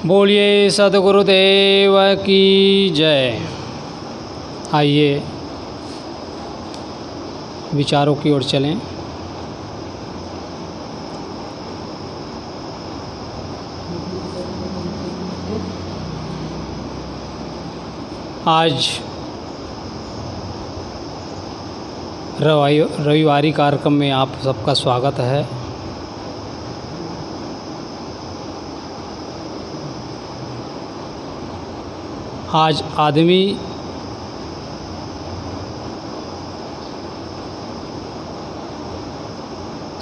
बोलिए सद्गुरुदेव की जय। आइए विचारों की ओर चलें। आज रविवारी कार्यक्रम में आप सबका स्वागत है। आज आदमी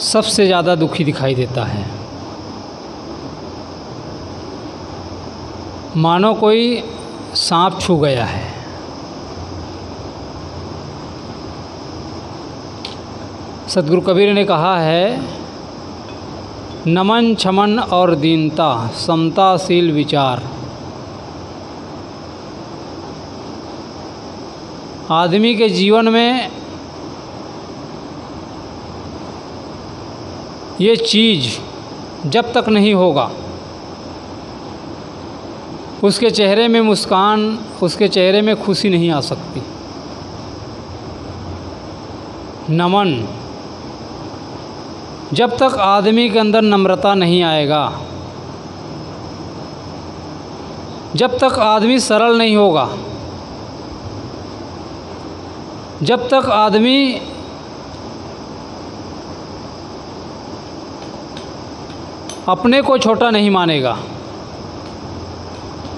सबसे ज़्यादा दुखी दिखाई देता है। मानो कोई सांप छू गया है। सद्गुरु कबीर ने कहा है, नमन क्षमन और दीनता समताशील विचार। आदमी के जीवन में ये चीज़ जब तक नहीं होगा, उसके चेहरे में मुस्कान, उसके चेहरे में खुशी नहीं आ सकती। नमन, जब तक आदमी के अंदर नम्रता नहीं आएगा, जब तक आदमी सरल नहीं होगा, जब तक आदमी अपने को छोटा नहीं मानेगा,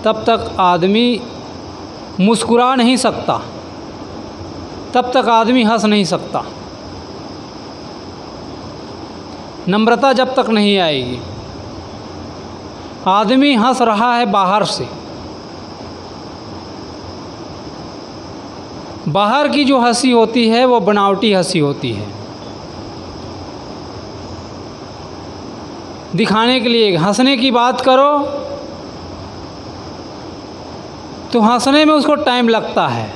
तब तक आदमी मुस्कुरा नहीं सकता, तब तक आदमी हंस नहीं सकता। नम्रता जब तक नहीं आएगी, आदमी हंस रहा है बाहर से, बाहर की जो हंसी होती है वो बनावटी हंसी होती है। दिखाने के लिए हंसने की बात करो तो हंसने में उसको टाइम लगता है।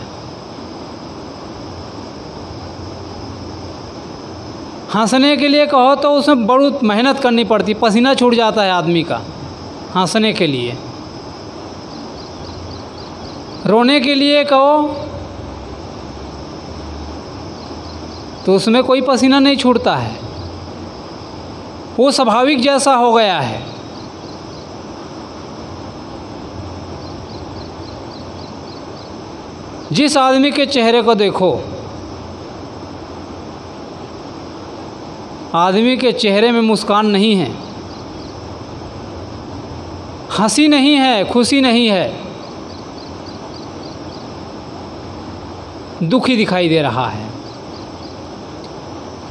हंसने के लिए कहो तो उसमें बहुत मेहनत करनी पड़ती, पसीना छूट जाता है आदमी का हंसने के लिए। रोने के लिए कहो तो उसमें कोई पसीना नहीं छूटता है, वो स्वाभाविक जैसा हो गया है। जिस आदमी के चेहरे को देखो, आदमी के चेहरे में मुस्कान नहीं है, हंसी नहीं है, खुशी नहीं है, दुखी दिखाई दे रहा है,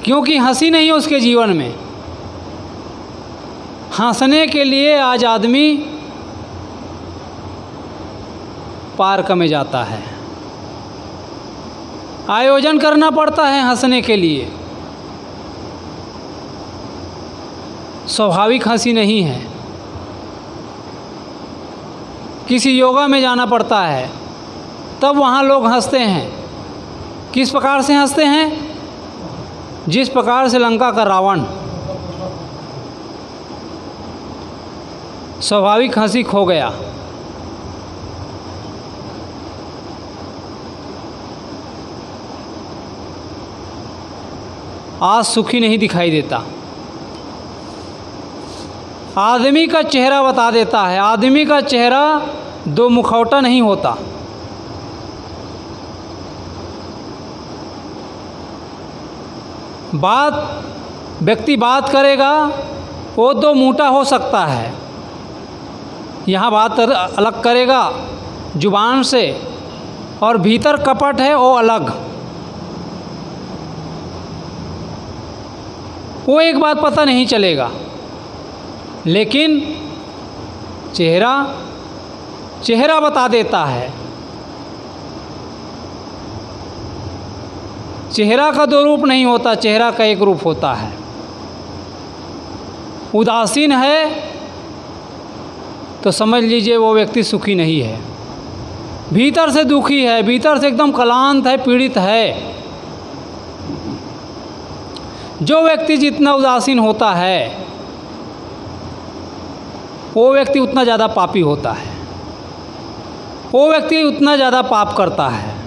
क्योंकि हंसी नहीं है उसके जीवन में। हंसने के लिए आज आदमी पार्क में जाता है, आयोजन करना पड़ता है हंसने के लिए। स्वाभाविक हंसी नहीं है। किसी योगा में जाना पड़ता है, तब वहाँ लोग हंसते हैं। किस प्रकार से हंसते हैं? जिस प्रकार से लंका का रावण स्वाभाविक हंसी खो गया। आज सुखी नहीं दिखाई देता। आदमी का चेहरा बता देता है, आदमी का चेहरा दो मुखौटा नहीं होता। व्यक्ति बात करेगा वो दो मुंटा हो सकता है, यहाँ बात अलग करेगा जुबान से, और भीतर कपट है वो अलग। वो एक बात पता नहीं चलेगा, लेकिन चेहरा बता देता है। चेहरा का दो रूप नहीं होता, चेहरा का एक रूप होता है। उदासीन है तो समझ लीजिए वो व्यक्ति सुखी नहीं है, भीतर से दुखी है, भीतर से एकदम क्लांत है, पीड़ित है। जो व्यक्ति जितना उदासीन होता है वो व्यक्ति उतना ज़्यादा पापी होता है, वो व्यक्ति उतना ज़्यादा पाप करता है।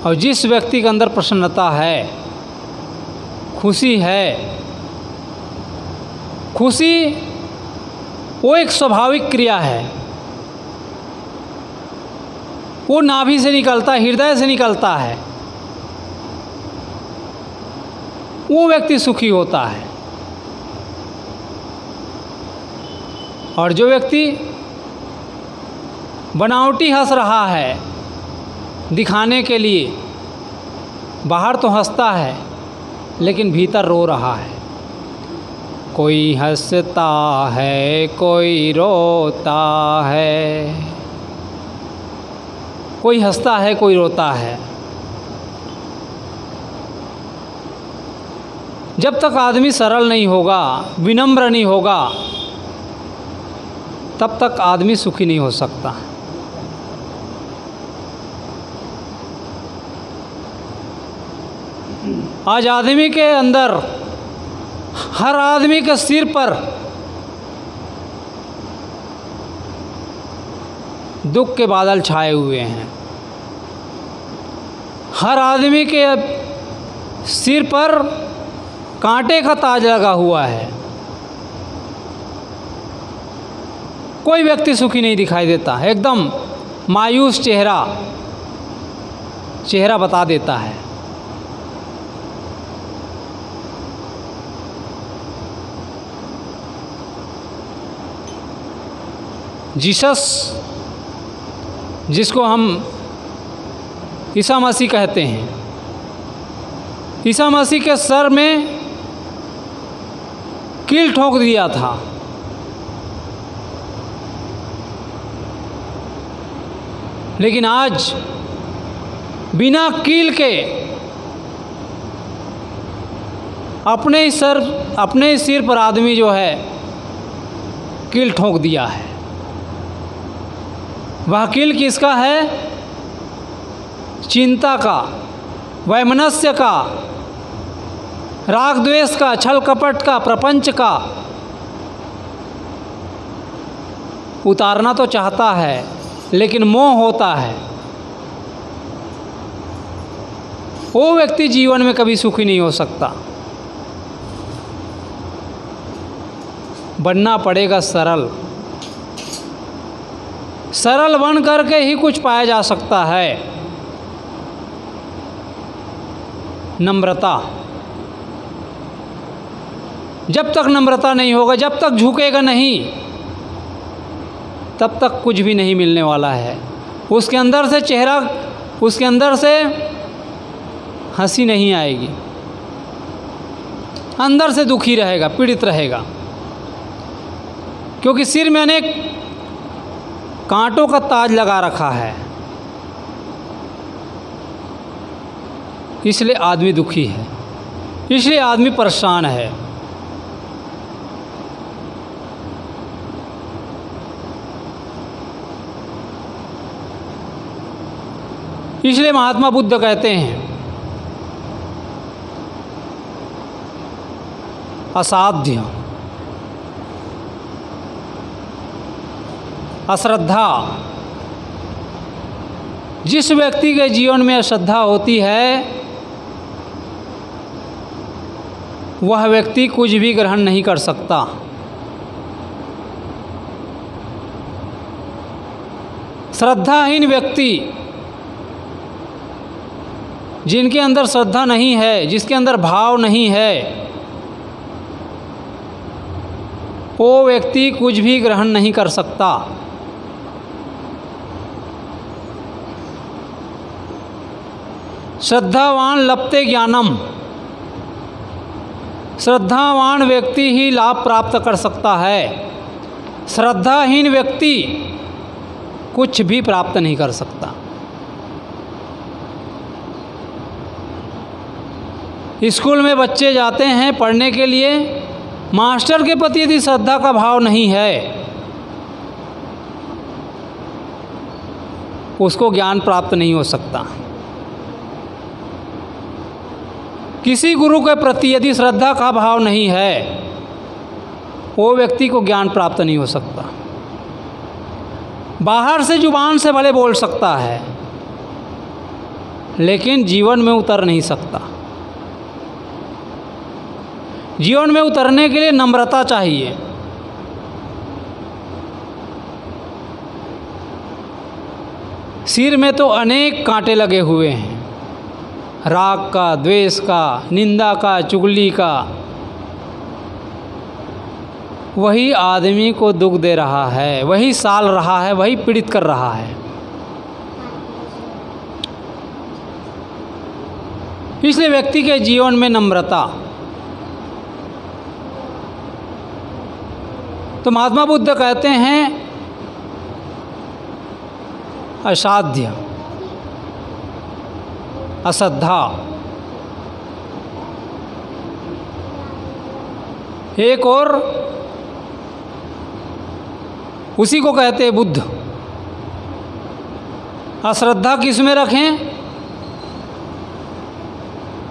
और जिस व्यक्ति के अंदर प्रसन्नता है, खुशी है, खुशी वो एक स्वाभाविक क्रिया है, वो नाभि से निकलता है, हृदय से निकलता है, वो व्यक्ति सुखी होता है। और जो व्यक्ति बनावटी हंस रहा है दिखाने के लिए, बाहर तो हंसता है लेकिन भीतर रो रहा है। कोई हंसता है, कोई रोता है, कोई हंसता है, कोई रोता है। जब तक आदमी सरल नहीं होगा, विनम्र नहीं होगा, तब तक आदमी सुखी नहीं हो सकता। आज आदमी के अंदर, हर आदमी के सिर पर दुख के बादल छाए हुए हैं। हर आदमी के सिर पर कांटे का ताज लगा हुआ है। कोई व्यक्ति सुखी नहीं दिखाई देता, एकदम मायूस चेहरा बता देता है। जीसस, जिसको हम ईसा मसीह कहते हैं, ईसा मसीह के सर में कील ठोक दिया था। लेकिन आज बिना कील के अपने ही सिर पर आदमी जो है कील ठोक दिया है। वह कील किसका है? चिंता का, वैमनस्य का, राग द्वेष का, छल कपट का, प्रपंच का। उतारना तो चाहता है लेकिन मोह होता है। वो व्यक्ति जीवन में कभी सुखी नहीं हो सकता। बनना पड़ेगा सरल। सरल बन करके ही कुछ पाया जा सकता है। नम्रता, जब तक नम्रता नहीं होगा, जब तक झुकेगा नहीं, तब तक कुछ भी नहीं मिलने वाला है। उसके अंदर से हंसी नहीं आएगी, अंदर से दुखी रहेगा, पीड़ित रहेगा। क्योंकि सिर में अनेक कांटों का ताज लगा रखा है, इसलिए आदमी दुखी है, इसलिए आदमी परेशान है। इसलिए महात्मा बुद्ध कहते हैं, असाध्य, अश्रद्धा। जिस व्यक्ति के जीवन में अश्रद्धा होती है, वह व्यक्ति कुछ भी ग्रहण नहीं कर सकता। श्रद्धाहीन व्यक्ति, जिनके अंदर श्रद्धा नहीं है, जिसके अंदर भाव नहीं है, वो व्यक्ति कुछ भी ग्रहण नहीं कर सकता। श्रद्धावान लभते ज्ञानम, श्रद्धावान व्यक्ति ही लाभ प्राप्त कर सकता है। श्रद्धाहीन व्यक्ति कुछ भी प्राप्त नहीं कर सकता। स्कूल में बच्चे जाते हैं पढ़ने के लिए, मास्टर के प्रति यदि श्रद्धा का भाव नहीं है, उसको ज्ञान प्राप्त नहीं हो सकता। किसी गुरु के प्रति यदि श्रद्धा का भाव नहीं है, वो व्यक्ति को ज्ञान प्राप्त नहीं हो सकता। बाहर से जुबान से भले बोल सकता है, लेकिन जीवन में उतर नहीं सकता। जीवन में उतरने के लिए नम्रता चाहिए। सिर में तो अनेक कांटे लगे हुए हैं, राग का, द्वेष का, निंदा का, चुगली का। वही आदमी को दुख दे रहा है, वही साल रहा है, वही पीड़ित कर रहा है। इसलिए व्यक्ति के जीवन में नम्रता। तो महात्मा बुद्ध कहते हैं असाध्य, अश्रद्धा, एक और उसी को कहते हैं बुद्ध। अश्रद्धा किस में रखें?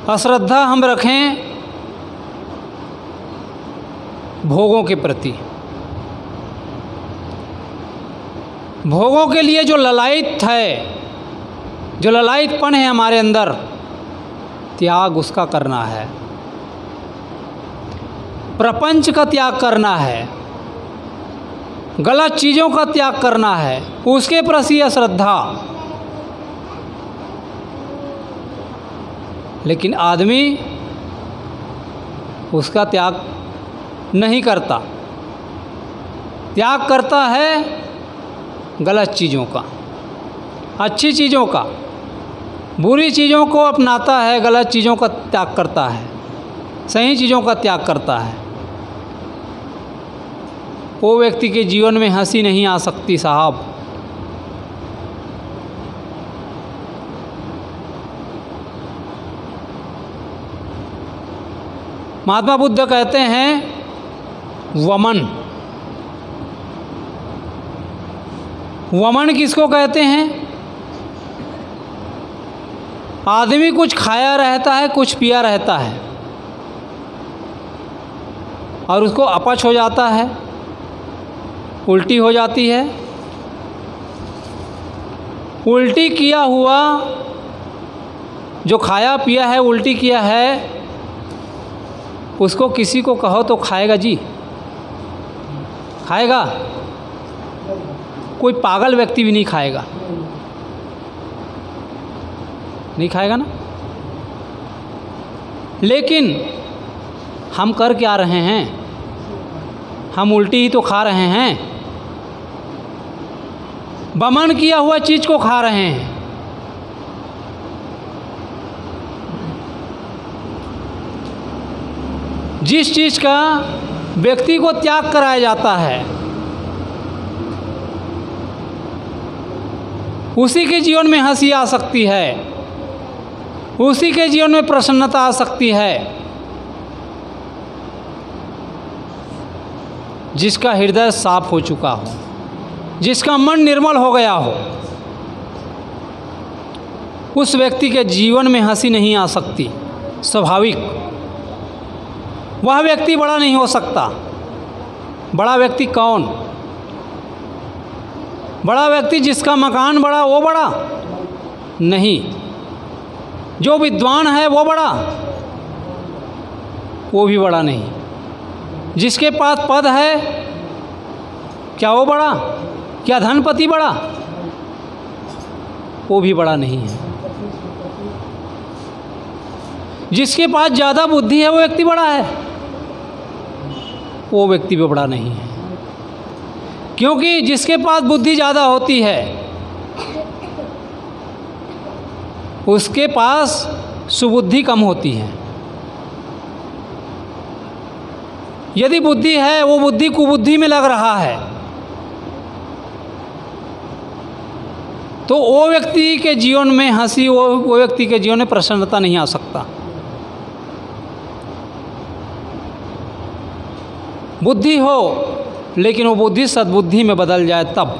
अश्रद्धा हम रखें भोगों के प्रति। भोगों के लिए जो ललायत है, जो ललायतपन है हमारे अंदर, त्याग उसका करना है। प्रपंच का त्याग करना है, गलत चीज़ों का त्याग करना है, उसके प्रति अश्रद्धा। लेकिन आदमी उसका त्याग नहीं करता, त्याग करता है गलत चीज़ों का, अच्छी चीज़ों का, बुरी चीज़ों को अपनाता है, गलत चीज़ों का त्याग करता है, सही चीज़ों का त्याग करता है। वो व्यक्ति के जीवन में हंसी नहीं आ सकती साहब। महात्मा बुद्ध कहते हैं वमन। वमन किसको कहते हैं? आदमी कुछ खाया रहता है, कुछ पिया रहता है और उसको अपच हो जाता है, उल्टी हो जाती है। उल्टी किया हुआ जो खाया पिया है, उल्टी किया है, उसको किसी को कहो तो खाएगा जी? खाएगा? कोई पागल व्यक्ति भी नहीं खाएगा, नहीं खाएगा ना। लेकिन हम कर क्या रहे हैं? हम उल्टी ही तो खा रहे हैं, वमन किया हुआ चीज़ को खा रहे हैं। जिस चीज़ का व्यक्ति को त्याग कराया जाता है, उसी के जीवन में हंसी आ सकती है, उसी के जीवन में प्रसन्नता आ सकती है। जिसका हृदय साफ हो चुका हो, जिसका मन निर्मल हो गया हो, उस व्यक्ति के जीवन में हंसी नहीं आ सकती, स्वाभाविक। वह व्यक्ति बड़ा नहीं हो सकता। बड़ा व्यक्ति कौन? बड़ा व्यक्ति जिसका मकान बड़ा वो बड़ा नहीं, जो विद्वान है वो बड़ा, वो भी बड़ा नहीं। जिसके पास पद है क्या वो बड़ा? क्या धनपति बड़ा? वो भी बड़ा नहीं है। जिसके पास ज़्यादा बुद्धि है वो व्यक्ति बड़ा है, वो व्यक्ति भी बड़ा नहीं है। क्योंकि जिसके पास बुद्धि ज़्यादा होती है उसके पास सुबुद्धि कम होती है। यदि बुद्धि है, वो बुद्धि कुबुद्धि में लग रहा है, तो वो व्यक्ति के जीवन में हंसी, वो व्यक्ति के जीवन में प्रसन्नता नहीं आ सकता। बुद्धि हो लेकिन वो बुद्धि सद्बुद्धि में बदल जाए तब।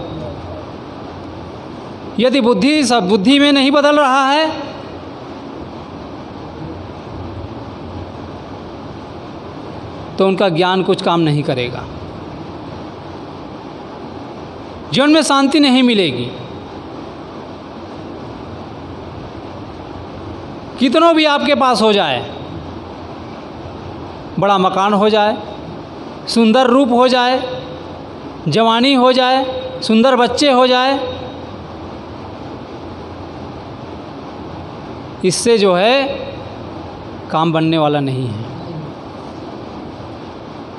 यदि बुद्धि सद्बुद्धि में नहीं बदल रहा है तो उनका ज्ञान कुछ काम नहीं करेगा, जीवन में शांति नहीं मिलेगी। कितनों भी आपके पास हो जाए, बड़ा मकान हो जाए, सुंदर रूप हो जाए, जवानी हो जाए, सुंदर बच्चे हो जाए, इससे जो है काम बनने वाला नहीं है।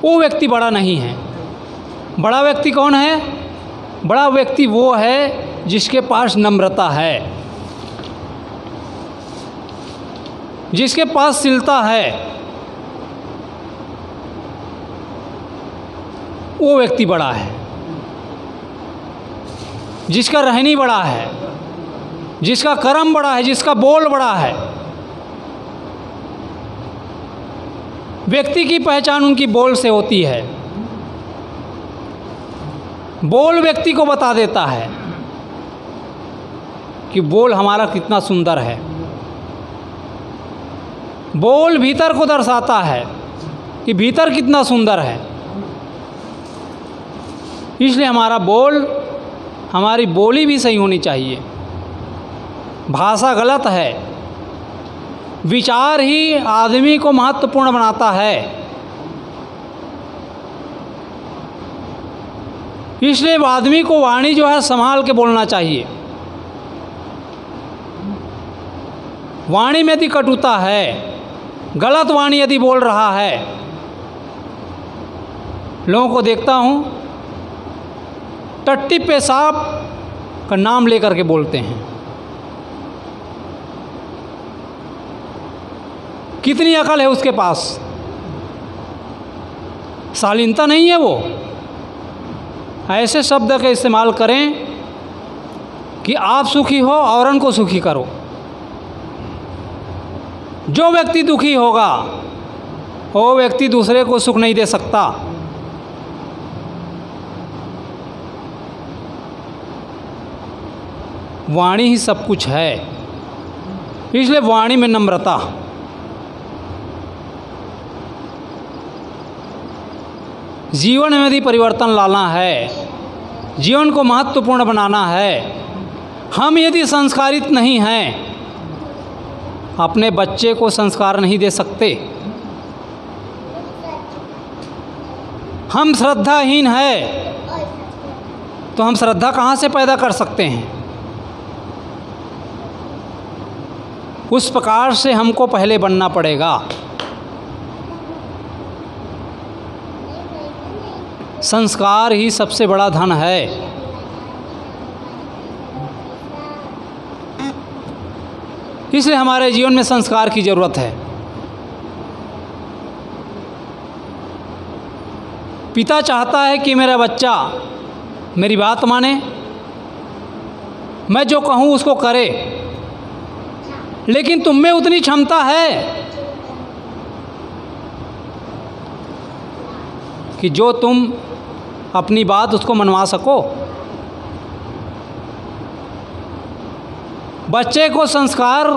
वो व्यक्ति बड़ा नहीं है। बड़ा व्यक्ति कौन है? बड़ा व्यक्ति वो है जिसके पास नम्रता है, जिसके पास शीलता है, वो व्यक्ति बड़ा है। जिसका रहनी बड़ा है, जिसका कर्म बड़ा है, जिसका बोल बड़ा है। व्यक्ति की पहचान उनकी बोल से होती है। बोल व्यक्ति को बता देता है कि बोल हमारा कितना सुंदर है। बोल भीतर को दर्शाता है कि भीतर कितना सुंदर है। इसलिए हमारा बोल, हमारी बोली भी सही होनी चाहिए। भाषा गलत है, विचार ही आदमी को महत्वपूर्ण बनाता है। इसलिए आदमी को वाणी जो है संभाल के बोलना चाहिए। वाणी में यदि कटुता है, गलत वाणी यदि बोल रहा है, लोगों को देखता हूँ टट्टी पेशाब का नाम लेकर के बोलते हैं। कितनी अकल है उसके पास? शालीनता नहीं है वो। ऐसे शब्द का इस्तेमाल करें कि आप सुखी हो, औरन को सुखी करो। जो व्यक्ति दुखी होगा वो व्यक्ति दूसरे को सुख नहीं दे सकता। वाणी ही सब कुछ है। इसलिए वाणी में नम्रता। जीवन में यदि परिवर्तन लाना है, जीवन को महत्वपूर्ण बनाना है, हम यदि संस्कारित नहीं हैं, अपने बच्चे को संस्कार नहीं दे सकते। हम श्रद्धाहीन हैं तो हम श्रद्धा कहाँ से पैदा कर सकते हैं? उस प्रकार से हमको पहले बनना पड़ेगा। संस्कार ही सबसे बड़ा धन है। इसलिए हमारे जीवन में संस्कार की जरूरत है। पिता चाहता है कि मेरा बच्चा मेरी बात माने, मैं जो कहूँ उसको करे, लेकिन तुम में उतनी क्षमता है कि जो तुम अपनी बात उसको मनवा सको। बच्चे को संस्कार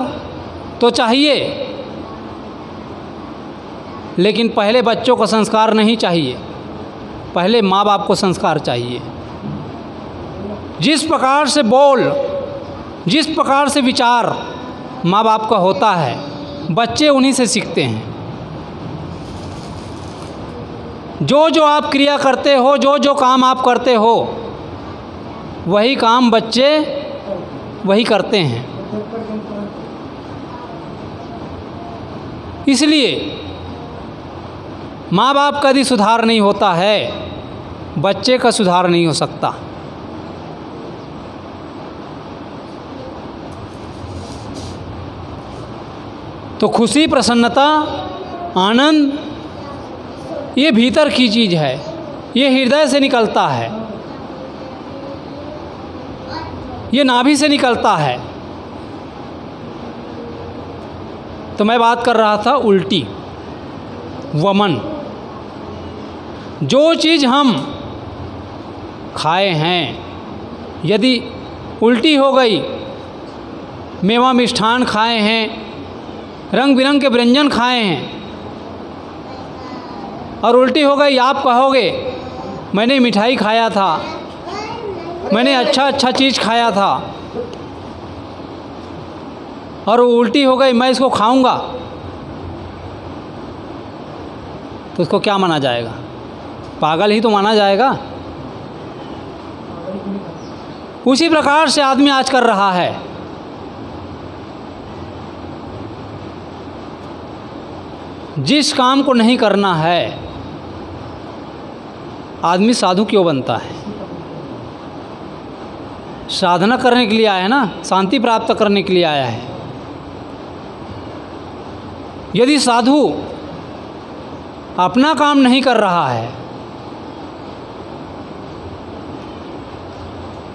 तो चाहिए, लेकिन पहले बच्चों को संस्कार नहीं चाहिए, पहले माँ बाप को संस्कार चाहिए। जिस प्रकार से बोल, जिस प्रकार से विचार माँ बाप का होता है, बच्चे उन्हीं से सीखते हैं। जो जो आप क्रिया करते हो, जो जो काम आप करते हो, वही काम बच्चे वही करते हैं। इसलिए माँ बाप का यदि सुधार नहीं होता है, बच्चे का सुधार नहीं हो सकता। तो खुशी, प्रसन्नता, आनंद ये भीतर की चीज़ है, ये हृदय से निकलता है, ये नाभि से निकलता है। तो मैं बात कर रहा था उल्टी, वमन। जो चीज़ हम खाए हैं, यदि उल्टी हो गई, मेवा मिष्ठान खाए हैं, रंग बिरंग के व्यंजन खाए हैं, और उल्टी हो गई, आप कहोगे मैंने मिठाई खाया था, मैंने अच्छा चीज़ खाया था, और वो उल्टी हो गई, मैं इसको खाऊंगा, तो उसको क्या माना जाएगा? पागल ही तो माना जाएगा। उसी प्रकार से आदमी आज कर रहा है। जिस काम को नहीं करना है, आदमी साधु क्यों बनता है? साधना करने के लिए आया है ना, शांति प्राप्त करने के लिए आया है। यदि साधु अपना काम नहीं कर रहा है,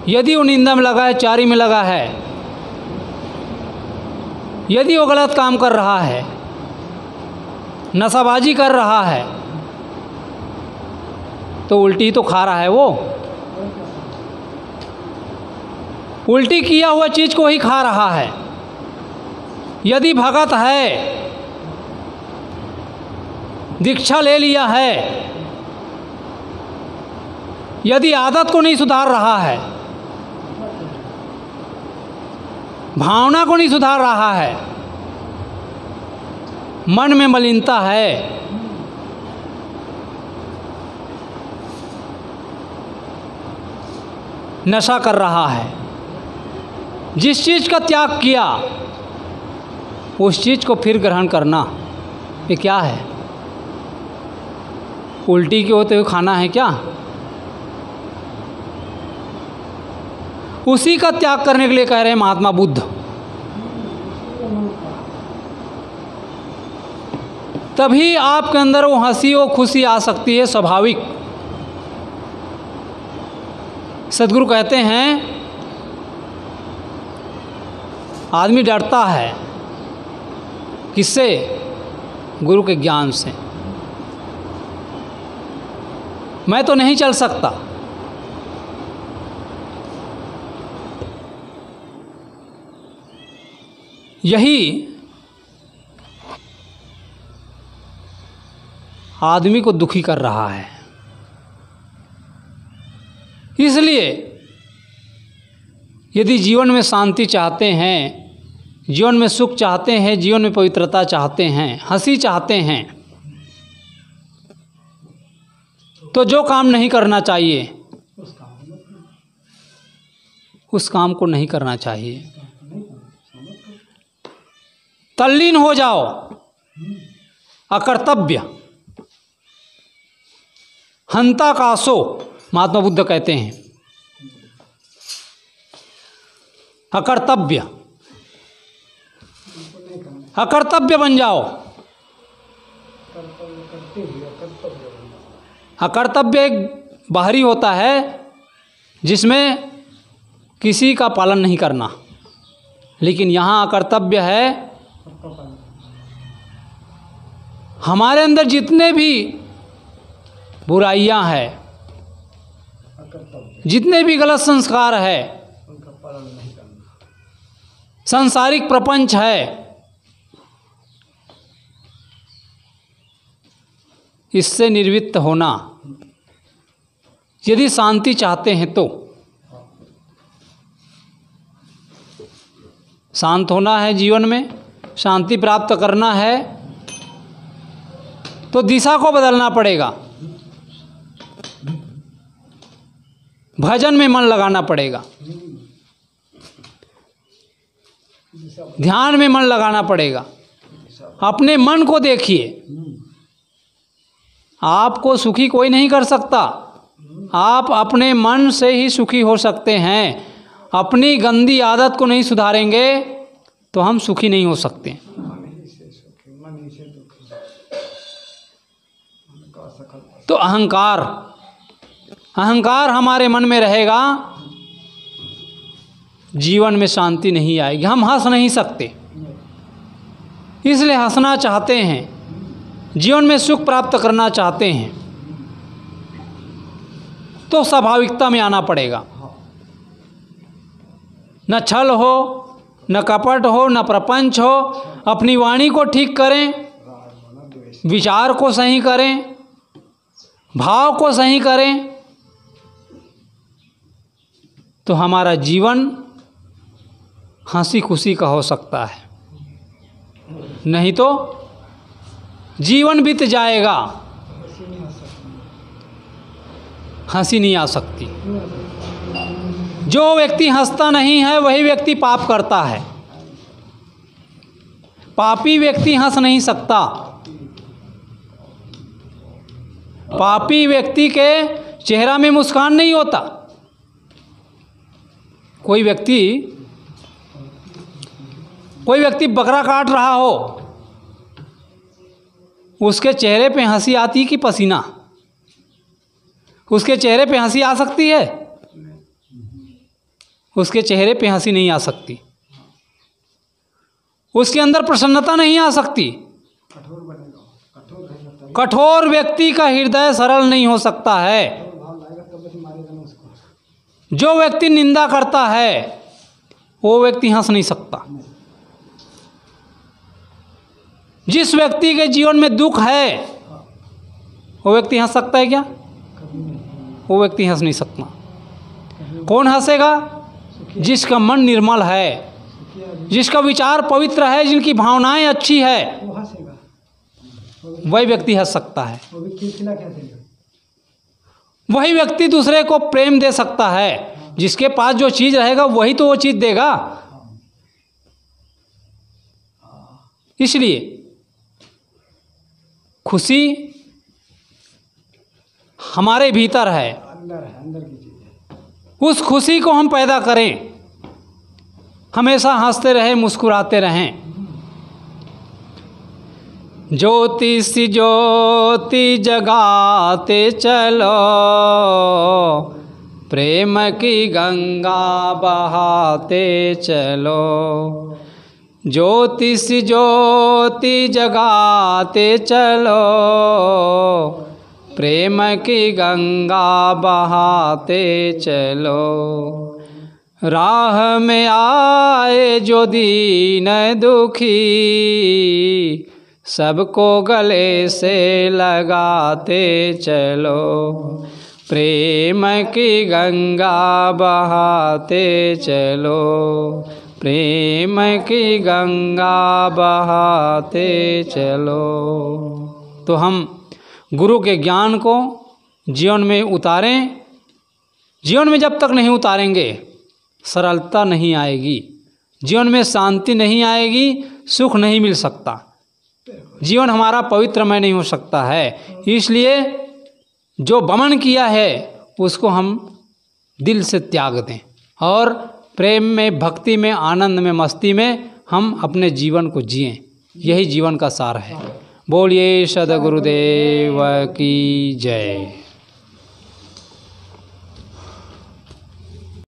यदि वो निंदा में लगा है, चारी में लगा है, यदि वो गलत काम कर रहा है, नशाबाजी कर रहा है, तो उल्टी तो खा रहा है। वो उल्टी किया हुआ चीज़ को ही खा रहा है। यदि भगत है, दीक्षा ले लिया है, यदि आदत को नहीं सुधार रहा है, भावना को नहीं सुधार रहा है, मन में मलिनता है, नशा कर रहा है, जिस चीज़ का त्याग किया उस चीज़ को फिर ग्रहण करना, ये क्या है? उल्टी के होते हुए खाना है क्या? उसी का त्याग करने के लिए कह रहे हैं महात्मा बुद्ध। तभी आपके अंदर वो हंसी वो खुशी आ सकती है, स्वाभाविक। सद्गुरु कहते हैं आदमी डरता है, किससे? गुरु के ज्ञान से। मैं तो नहीं चल सकता, यही आदमी को दुखी कर रहा है। इसलिए यदि जीवन में शांति चाहते हैं, जीवन में सुख चाहते हैं, जीवन में पवित्रता चाहते हैं, हंसी चाहते हैं, तो जो काम नहीं करना चाहिए उस काम को नहीं करना चाहिए। तल्लीन हो जाओ, अकर्तव्य हंता कासो, महात्मा बुद्ध कहते हैं। अकर्तव्य अकर्तव्य बन जाओ। अकर्तव्य एक बाहरी होता है जिसमें किसी का पालन नहीं करना, लेकिन यहाँ अकर्तव्य है हमारे अंदर जितने भी बुराइयां हैं, जितने भी गलत संस्कार है, सांसारिक प्रपंच है, इससे निर्वृत्त होना। यदि शांति चाहते हैं तो शांत होना है, जीवन में शांति प्राप्त करना है, तो दिशा को बदलना पड़ेगा, भजन में मन लगाना पड़ेगा, ध्यान में मन लगाना पड़ेगा। अपने मन को देखिए, आपको सुखी कोई नहीं कर सकता, आप अपने मन से ही सुखी हो सकते हैं। अपनी गंदी आदत को नहीं सुधारेंगे तो हम सुखी नहीं हो सकते। तो अहंकार हमारे मन में रहेगा, जीवन में शांति नहीं आएगी, हम हंस नहीं सकते। इसलिए हंसना चाहते हैं, जीवन में सुख प्राप्त करना चाहते हैं, तो स्वाभाविकता में आना पड़ेगा। न छल हो, न कपट हो, न प्रपंच हो। अपनी वाणी को ठीक करें, विचार को सही करें, भाव को सही करें तो हमारा जीवन हंसी खुशी का हो सकता है, नहीं तो जीवन बीत जाएगा, हंसी नहीं आ सकती। जो व्यक्ति हंसता नहीं है वही व्यक्ति पाप करता है। पापी व्यक्ति हंस नहीं सकता। पापी व्यक्ति के चेहरा में मुस्कान नहीं होता। कोई व्यक्ति बकरा काट रहा हो, उसके चेहरे पे हंसी आती कि पसीना? उसके चेहरे पे हंसी आ सकती है? उसके चेहरे पे हंसी नहीं आ सकती। उसके अंदर प्रसन्नता नहीं आ सकती। कठोर व्यक्ति का हृदय सरल नहीं हो सकता है। जो व्यक्ति निंदा करता है वो व्यक्ति हंस नहीं सकता। जिस व्यक्ति के जीवन में दुख है वो व्यक्ति हंस सकता है क्या? वो व्यक्ति हंस नहीं सकता। कौन हंसेगा? जिसका मन निर्मल है, जिसका विचार पवित्र है, जिनकी भावनाएं अच्छी है, वही व्यक्ति हंस सकता है। वही व्यक्ति दूसरे को प्रेम दे सकता है। जिसके पास जो चीज रहेगा वही तो वो चीज देगा। इसलिए खुशी हमारे भीतर है, उस खुशी को हम पैदा करें। हमेशा हंसते रहें, मुस्कुराते रहें। ज्योति सी ज्योति जगाते चलो, प्रेम की गंगा बहाते चलो। ज्योति सी ज्योति जगाते चलो, प्रेम की गंगा बहाते चलो। राह में आए जो दीन दुखी, सबको गले से लगाते चलो। प्रेम की गंगा बहाते चलो, प्रेम की गंगा बहाते चलो। तो हम गुरु के ज्ञान को जीवन में उतारें। जीवन में जब तक नहीं उतारेंगे सरलता नहीं आएगी, जीवन में शांति नहीं आएगी, सुख नहीं मिल सकता, जीवन हमारा पवित्रमय नहीं हो सकता है। इसलिए जो वमन किया है उसको हम दिल से त्याग दें और प्रेम में, भक्ति में, आनंद में, मस्ती में हम अपने जीवन को जिएं। यही जीवन का सार है। बोलिए सद्गुरुदेव की जय।